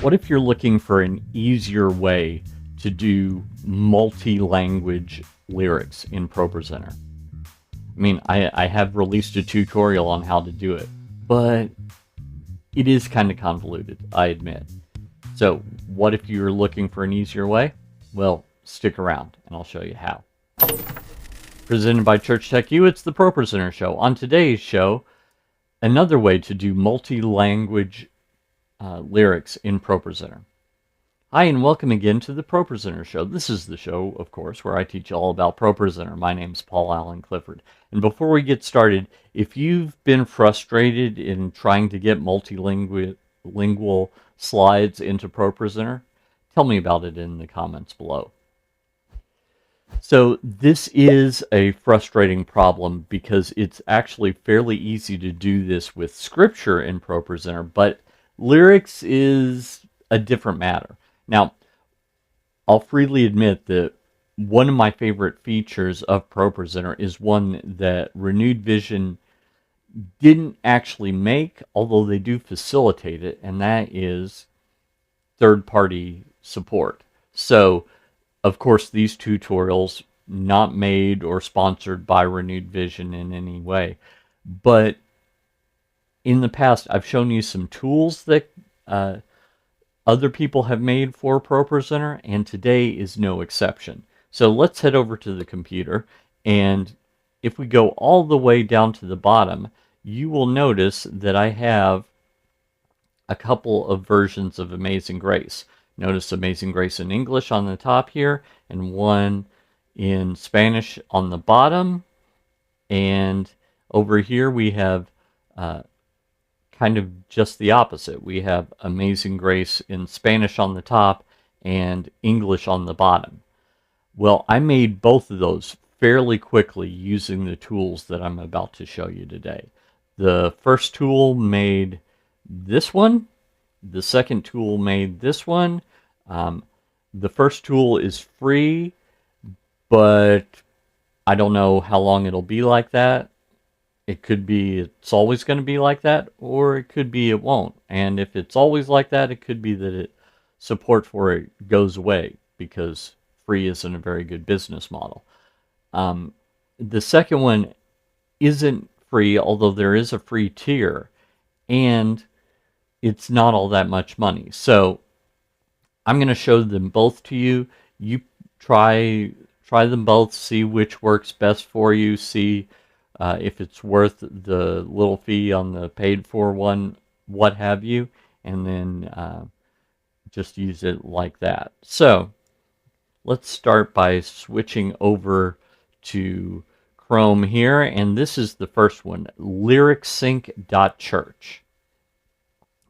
What if you're looking for an easier way to do multi-language lyrics in ProPresenter? I mean, I have released a tutorial on how to do it, but it is kind of convoluted, I admit. So what if you're looking for an easier way? Well, stick around and I'll show you how. Presented by Church Tech U, it's the ProPresenter Show. On today's show, another way to do multi-language lyrics in ProPresenter. Hi, and welcome again to the ProPresenter Show. This is the show, of course, where I teach you all about ProPresenter. My name's Paul Allen Clifford. And before we get started, if you've been frustrated in trying to get multilingual slides into ProPresenter, tell me about it in the comments below. So this is a frustrating problem because it's actually fairly easy to do this with scripture in ProPresenter, but lyrics is a different matter. Now, I'll freely admit that one of my favorite features of ProPresenter is one that Renewed Vision didn't actually make, although they do facilitate it, and that is third-party support. So, of course, these tutorials not made or sponsored by Renewed Vision in any way, but in the past, I've shown you some tools that other people have made for ProPresenter, and today is no exception. So let's head over to the computer, and if we go all the way down to the bottom, you will notice that I have a couple of versions of Amazing Grace. Notice Amazing Grace in English on the top here, and one in Spanish on the bottom, and over here we have kind of just the opposite. We have Amazing Grace in Spanish on the top and English on the bottom. Well, I made both of those fairly quickly using the tools that I'm about to show you today. The first tool made this one. The second tool made this one. The first tool is free, but I don't know how long it'll be like that. It could be it's always going to be like that, or it could be it won't. And if it's always like that, it could be that support for it goes away because free isn't a very good business model. The second one isn't free, although there is a free tier, and it's not all that much money. So I'm going to show them both to you. You try them both, see which works best for you, see if it's worth the little fee on the paid for one, what have you, and then just use it like that. So let's start by switching over to Chrome here, and this is the first one, LyricSync.church.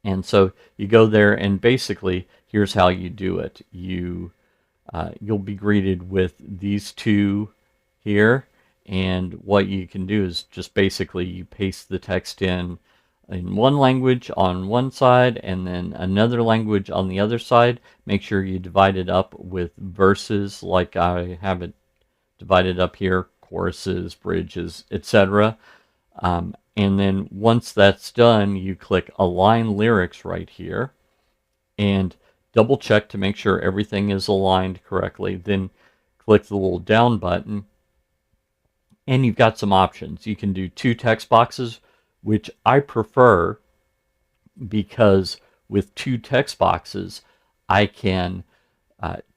And so you go there, and basically here's how you do it. You'll be greeted with these two here. And what you can do is just basically you paste the text in one language on one side and then another language on the other side. Make sure you divide it up with verses like I have it divided up here, choruses, bridges, etc. And then once that's done, you click Align Lyrics right here and double check to make sure everything is aligned correctly. Then click the little down button. And you've got some options. You can do two text boxes, which I prefer because with two text boxes, I can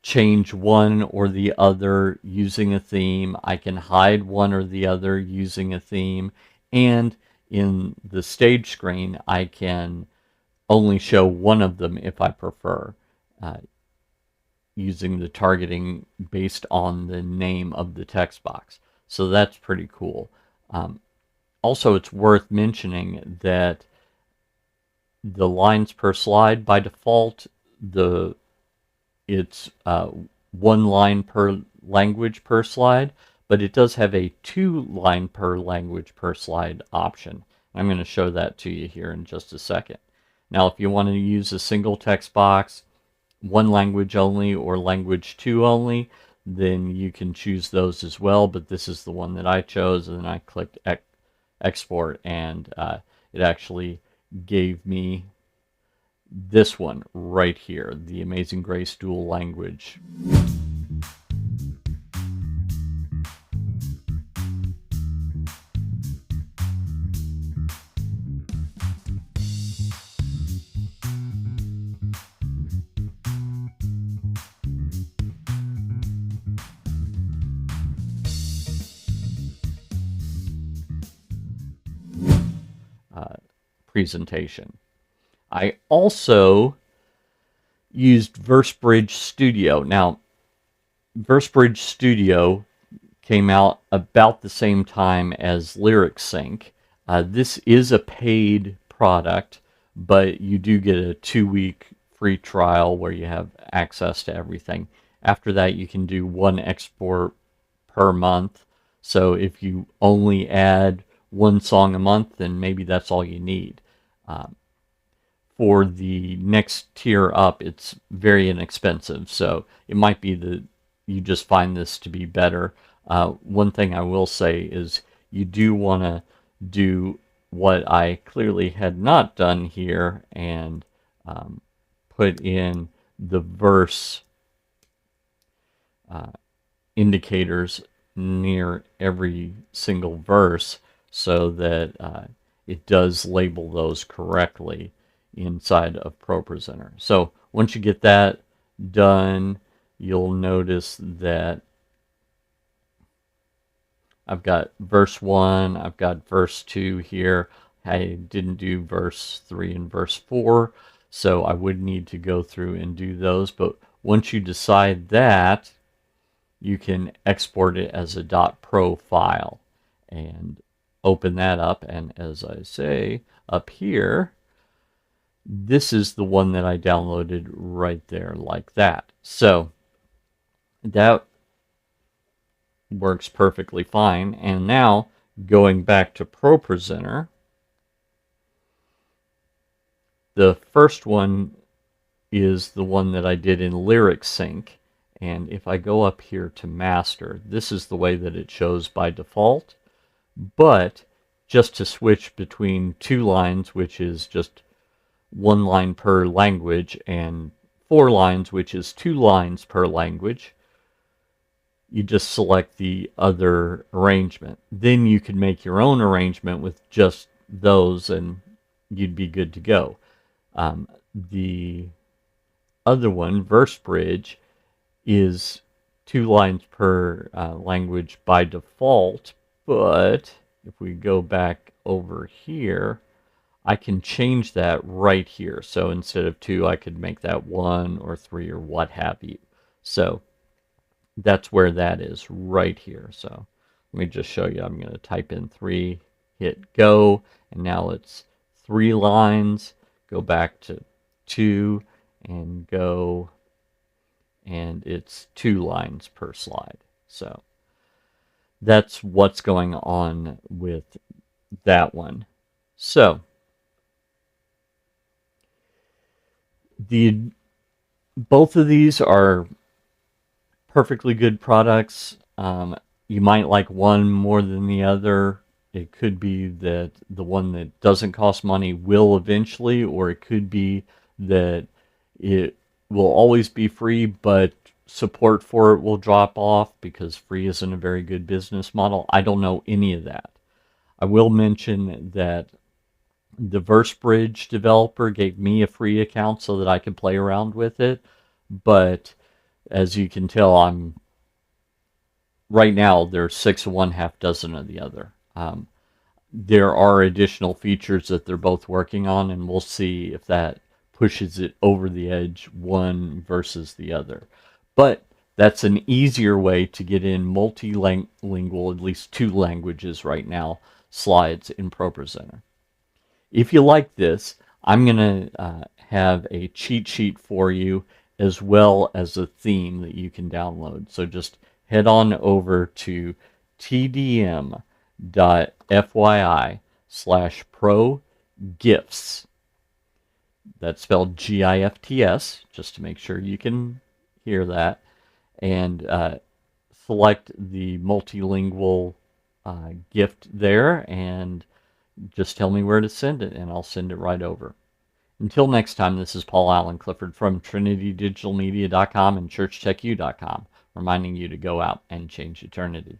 change one or the other using a theme. I can hide one or the other using a theme. And in the stage screen, I can only show one of them if I prefer, using the targeting based on the name of the text box. So that's pretty cool. Also, it's worth mentioning that the lines per slide, by default, it's one line per language per slide, but it does have a 2 line per language per slide option. I'm going to show that to you here in just a second. Now, if you want to use a single text box, one language only or language 2 only, then you can choose those as well, but this is the one that I chose, and then I clicked export, and it actually gave me this one right here, the Amazing Grace dual language. Presentation. I also used VerseBridge Studio. Now, VerseBridge Studio came out about the same time as LyricSync. This is a paid product, but you do get a 2-week free trial where you have access to everything. After that, you can do one export per month. So if you only add one song a month, then maybe that's all you need. For the next tier up, it's very inexpensive. So it might be that you just find this to be better. One thing I will say is you do want to do what I clearly had not done here and put in the verse indicators near every single verse so that it does label those correctly inside of ProPresenter. So once you get that done, you'll notice that I've got verse 1, I've got verse 2 here. I didn't do verse 3 and verse 4, so I would need to go through and do those. But once you decide that, you can export it as a .pro file and open that up. And as I say up here, this is the one that I downloaded right there like that. So that works perfectly fine. And now going back to ProPresenter, the first one is the one that I did in LyricSync. And if I go up here to master, this is the way that it shows by default. But just to switch between 2 lines, which is just 1 line per language, and 4 lines, which is 2 lines per language, you just select the other arrangement. Then you can make your own arrangement with just those and you'd be good to go. The other one, VerseBridge, is 2 lines per language by default, but if we go back over here, I can change that right here. So instead of 2, I could make that 1 or 3 or what have you. So that's where that is right here. So let me just show you. I'm going to type in 3, hit go, and now it's 3 lines. Go back to 2 and go, and it's 2 lines per slide. So that's what's going on with that one. So both of these are perfectly good products. You might like one more than the other. It could be that the one that doesn't cost money will eventually, or it could be that it will always be free, but support for it will drop off because free isn't a very good business model. I don't know any of that. I will mention that the VerseBridge developer gave me a free account so that I could play around with it, but as you can tell, right now there's 6 of one, half dozen of the other. There are additional features that they're both working on, and we'll see if that pushes it over the edge one versus the other. But that's an easier way to get in multilingual, at least 2 languages right now, slides in ProPresenter. If you like this, I'm going to have a cheat sheet for you as well as a theme that you can download. So just head on over to TDM.fyi/ProGifts. That's spelled GIFTS, just to make sure you can hear that. And select the multilingual gift there and just tell me where to send it, and I'll send it right over. Until next time, this is Paul Allen Clifford from TrinityDigitalMedia.com and ChurchTechU.com, reminding you to go out and change eternity.